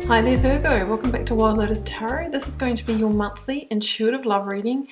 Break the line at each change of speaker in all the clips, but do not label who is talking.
Hi there Virgo, welcome back to Wild Lotus Tarot. This is going to be your monthly intuitive love reading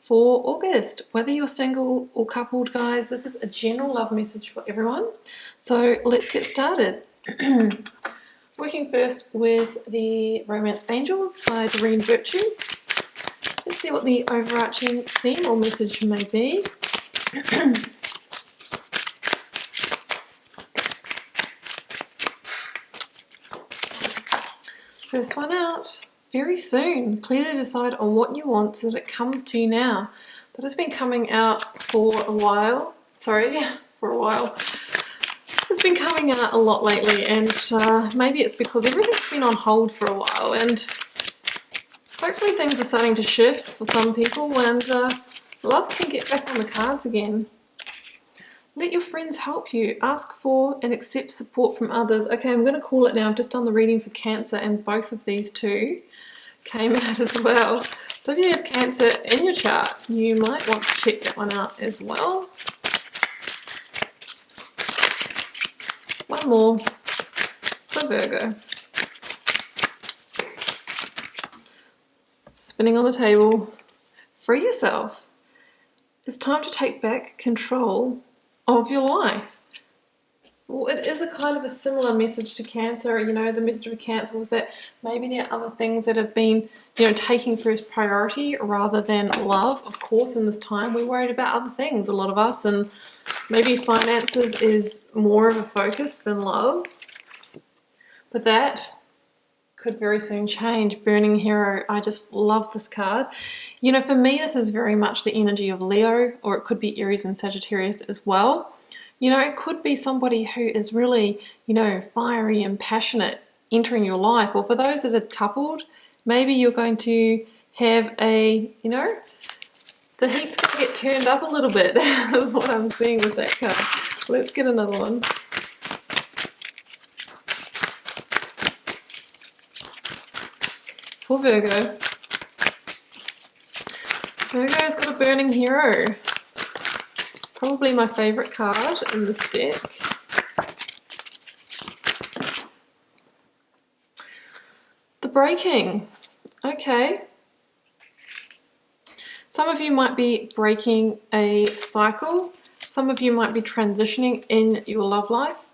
for August. Whether you're single or coupled, guys, this is a general love message for everyone. So let's get started. Working first with the Romance Angels by Doreen Virtue. Let's see what the overarching theme or message may be. First one out. Very soon, clearly decide on what you want so that it comes to you now. That has been coming out for a while. It's been coming out a lot lately, and maybe it's because everything's been on hold for a while, and hopefully things are starting to shift for some people, and love can get back on the cards again. Let your friends help you. Ask for and accept support from others. Okay, I'm going to call it now. I've just done the reading for Cancer, and both of these two came out as well. So if you have Cancer in your chart, you might want to check that one out as well. One more for Virgo. Spinning on the table. Free yourself. It's time to take back control of your life. Well, it is a kind of a similar message to Cancer. You know, the message of Cancer was that maybe there are other things that have been, taking first priority rather than love. Of course, in this time, we're worried about other things, a lot of us, and maybe finances is more of a focus than love. But that could very soon change. Burning Hero, I just love this card. For me, this is very much the energy of Leo, or it could be Aries and Sagittarius as well. It could be somebody who is really, fiery and passionate entering your life. Or for those that are coupled, maybe you're going to have the heat's going to get turned up a little bit, is what I'm seeing with that card. Let's get another one. For Virgo. Virgo's got a Burning Hero. Probably my favourite card in this deck. The Breaking. Okay. Some of you might be breaking a cycle. Some of you might be transitioning in your love life.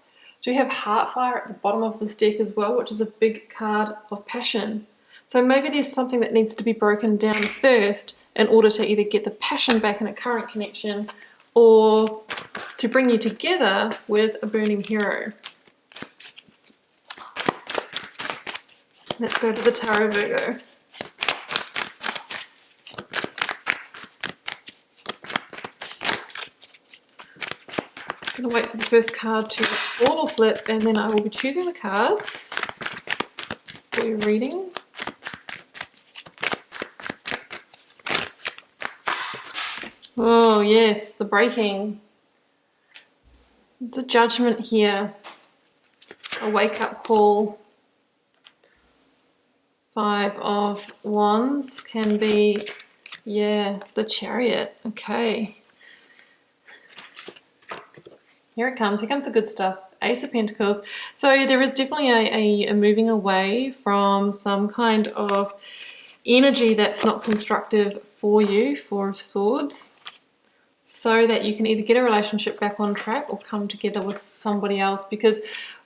Do you have Heartfire at the bottom of this deck as well, which is a big card of passion. So maybe there's something that needs to be broken down first in order to either get the passion back in a current connection or to bring you together with a Burning Hero. Let's go to the Tarot, Virgo. I'm going to wait for the first card to fall or flip, and then I will be choosing the cards for your reading. Oh yes, the Breaking. It's a judgment here. A wake-up call. 5 of Wands can be, the Chariot. Okay. Here it comes. Here comes the good stuff. Ace of Pentacles. So there is definitely a moving away from some kind of energy that's not constructive for you, 4 of Swords, so that you can either get a relationship back on track or come together with somebody else, because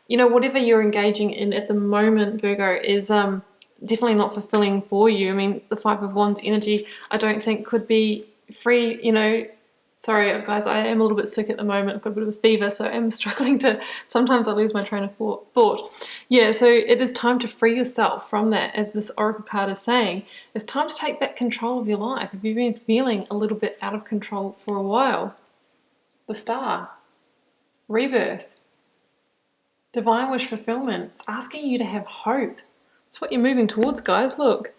whatever you're engaging in at the moment, Virgo, is definitely not fulfilling for you. I mean, the 5 of Wands energy I don't think could be free. Sorry guys, I am a little bit sick at the moment. I've got a bit of a fever, so I'm struggling to, sometimes I lose my train of thought. Yeah, so it is time to free yourself from that, as this Oracle card is saying. It's time to take back control of your life. If you've been feeling a little bit out of control for a while. The Star. Rebirth. Divine wish fulfillment. It's asking you to have hope. It's what you're moving towards, guys. Look.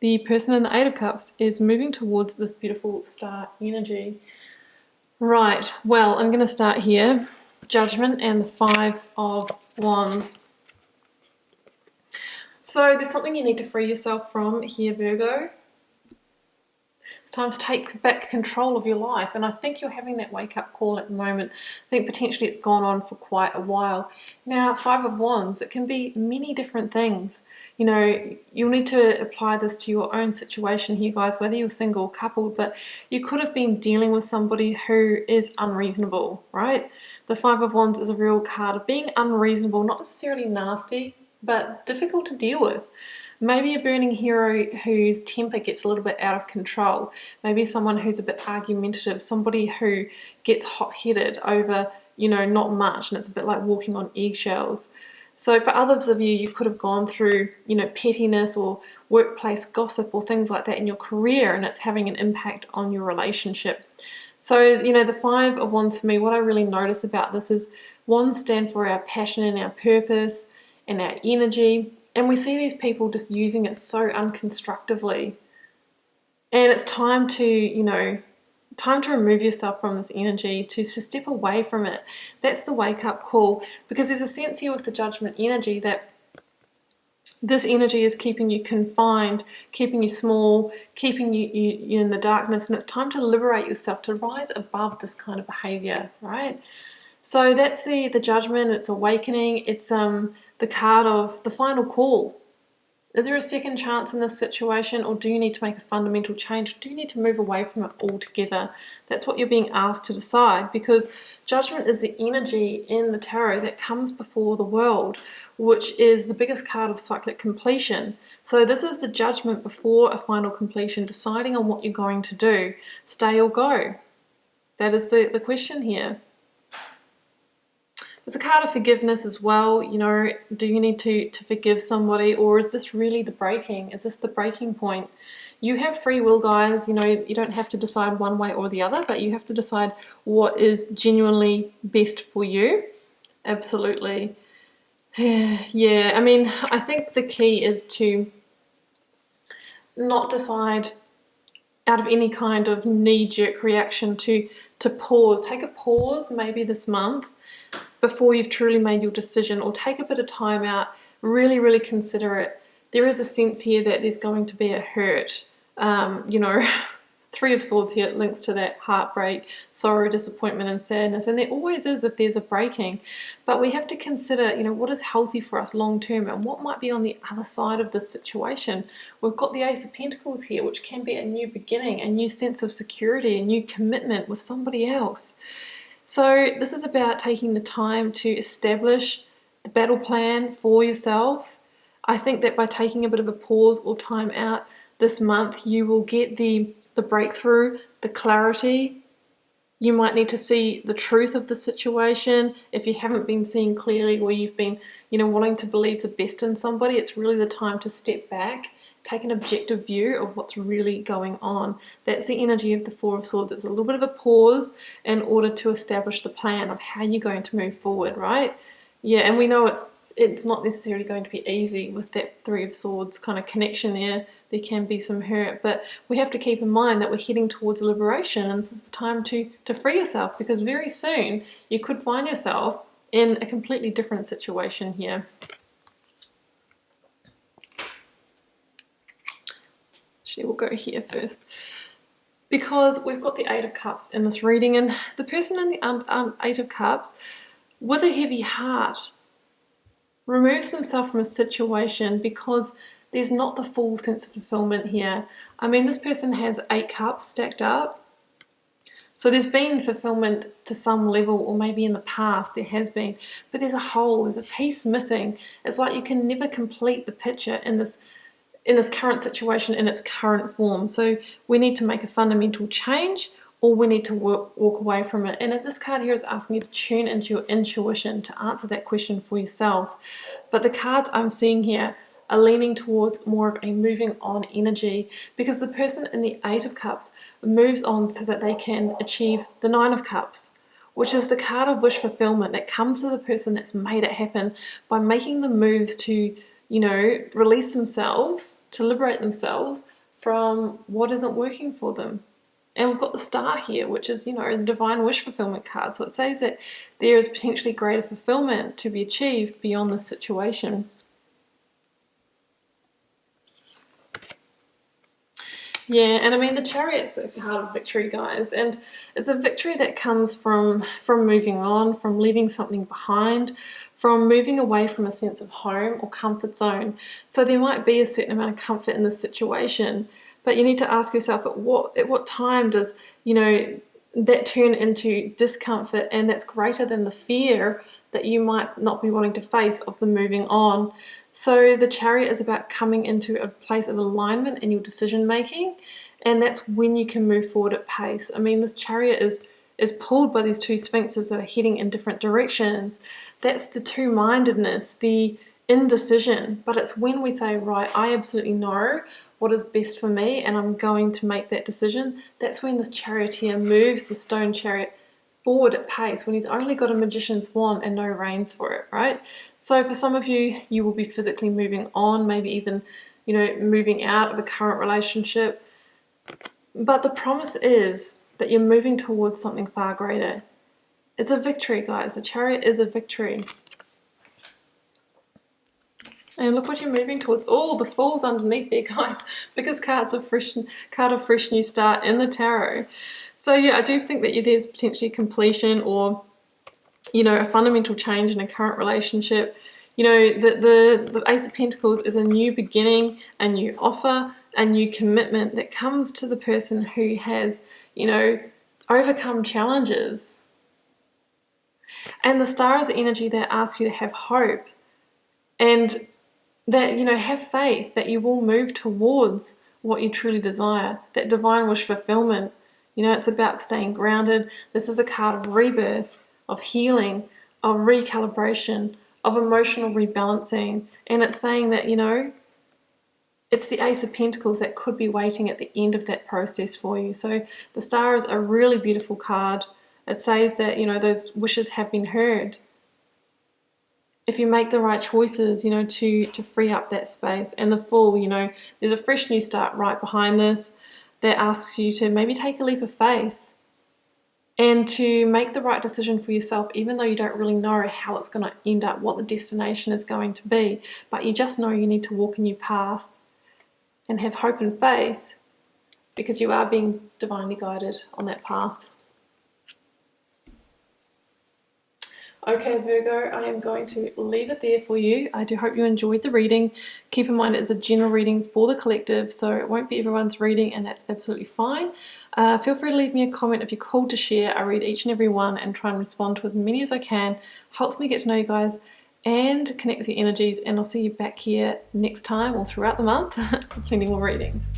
The person in the 8 of Cups is moving towards this beautiful star energy. Right, well, I'm going to start here. Judgment and the 5 of Wands. So there's something you need to free yourself from here, Virgo. It's time to take back control of your life. And I think you're having that wake-up call at the moment. I think potentially it's gone on for quite a while. Now, Five of Wands, it can be many different things. You know, you'll need to apply this to your own situation here, guys, whether you're single or coupled, but you could have been dealing with somebody who is unreasonable, right? The Five of Wands is a real card of being unreasonable, not necessarily nasty, but difficult to deal with. Maybe a burning hero whose temper gets a little bit out of control. Maybe someone who's a bit argumentative, somebody who gets hot-headed over, you know, not much, and it's a bit like walking on eggshells. So for others of you, you could have gone through, you know, pettiness or workplace gossip or things like that in your career, and it's having an impact on your relationship. So, you know, the Five of Wands for me, what I really notice about this is wands stand for our passion and our purpose and our energy. And we see these people just using it so unconstructively. And it's time to, you know, time to remove yourself from this energy, to step away from it. That's the wake-up call, because there's a sense here with the Judgment energy that this energy is keeping you confined, keeping you small, keeping you in the darkness, and it's time to liberate yourself, to rise above this kind of behavior, right? So that's the Judgment, it's awakening, it's the card of the final call. Is there a second chance in this situation, or do you need to make a fundamental change? Do you need to move away from it altogether? That's what you're being asked to decide, because Judgment is the energy in the tarot that comes before the world, which is the biggest card of cyclic completion. So this is the judgment before a final completion, deciding on what you're going to do, stay or go. That is the question here. There's a card of forgiveness as well. You know, do you need to forgive somebody, or is this really the breaking? Is this the breaking point? You have free will, guys. You know, you don't have to decide one way or the other, but you have to decide what is genuinely best for you. Absolutely. Yeah, I mean, I think the key is to not decide out of any kind of knee-jerk reaction, to pause. Take a pause maybe this month before you've truly made your decision, or take a bit of time out, really consider it. There is a sense here that there's going to be a hurt. You know, Three of Swords here links to that heartbreak, sorrow, disappointment and sadness, and there always is if there's a breaking. But we have to consider, you know, what is healthy for us long term and what might be on the other side of this situation. We've got the Ace of Pentacles here, which can be a new beginning, a new sense of security, a new commitment with somebody else. So this is about taking the time to establish the battle plan for yourself. I think that by taking a bit of a pause or time out this month, you will get the breakthrough, the clarity. You might need to see the truth of the situation. If you haven't been seeing clearly, or you've been, you know, wanting to believe the best in somebody, it's really the time to step back, take an objective view of what's really going on. That's the energy of the Four of Swords. It's a little bit of a pause in order to establish the plan of how you're going to move forward, right? Yeah, and we know it's not necessarily going to be easy with that Three of Swords kind of connection there. There can be some hurt, but we have to keep in mind that we're heading towards liberation, and this is the time to free yourself, because very soon you could find yourself in a completely different situation here. Actually, we'll go here first, because we've got the Eight of Cups in this reading, and the person in the Eight of Cups with a heavy heart removes themselves from a situation because there's not the full sense of fulfillment here. I mean, this person has 8 cups stacked up. So there's been fulfillment to some level, or maybe in the past there has been, but there's a hole, there's a piece missing. It's like you can never complete the picture in this current situation in its current form. So we need to make a fundamental change, or we need to walk away from it. And this card here is asking you to tune into your intuition to answer that question for yourself. But the cards I'm seeing here are leaning towards more of a moving on energy, because the person in the Eight of Cups moves on so that they can achieve the Nine of Cups, which is the card of wish fulfillment that comes to the person that's made it happen by making the moves to, you know, release themselves, to liberate themselves from what isn't working for them. And we've got the Star here, which is, you know, the divine wish fulfillment card. So it says that there is potentially greater fulfillment to be achieved beyond this situation. Yeah, and I mean the Chariot's the card of victory, guys, and it's a victory that comes from moving on, from leaving something behind, from moving away from a sense of home or comfort zone. So there might be a certain amount of comfort in this situation, but you need to ask yourself at what time does, you know, that turn into discomfort, and that's greater than the fear that you might not be wanting to face of the moving on. So the Chariot is about coming into a place of alignment in your decision making, and that's when you can move forward at pace. I mean, this Chariot is pulled by these two sphinxes that are heading in different directions. That's the two-mindedness, the indecision, but it's when we say, right, I absolutely know what is best for me and I'm going to make that decision. That's when this charioteer moves the stone chariot forward at pace, when he's only got a magician's wand and no reins for it, right? So for some of you, you will be physically moving on, maybe even, you know, moving out of a current relationship. But the promise is that you're moving towards something far greater. It's a victory, guys. The Chariot is a victory. And look what you're moving towards. Oh, the Fool's underneath there, guys, because card of fresh new start in the tarot. So yeah, I do think that there's potentially completion, or, you know, a fundamental change in a current relationship. You know, the Ace of Pentacles is a new beginning, a new offer, a new commitment that comes to the person who has, you know, overcome challenges. And the Star is energy that asks you to have hope, and that, you know, have faith that you will move towards what you truly desire, that divine wish fulfillment. You know, it's about staying grounded. This is a card of rebirth, of healing, of recalibration, of emotional rebalancing. And it's saying that, you know, it's the Ace of Pentacles that could be waiting at the end of that process for you. So the Star is a really beautiful card. It says that, you know, those wishes have been heard. If you make the right choices, you know, to free up that space. And the Fool, you know, there's a fresh new start right behind this that asks you to maybe take a leap of faith and to make the right decision for yourself, even though you don't really know how it's going to end up, what the destination is going to be. But you just know you need to walk a new path and have hope and faith, because you are being divinely guided on that path. Okay, Virgo, I am going to leave it there for you. I do hope you enjoyed the reading. Keep in mind it's a general reading for the collective, so it won't be everyone's reading, and that's absolutely fine. Feel free to leave me a comment if you're called to share. I read each and every one and try and respond to as many as I can. Helps me get to know you guys and connect with your energies, and I'll see you back here next time or throughout the month for plenty more readings.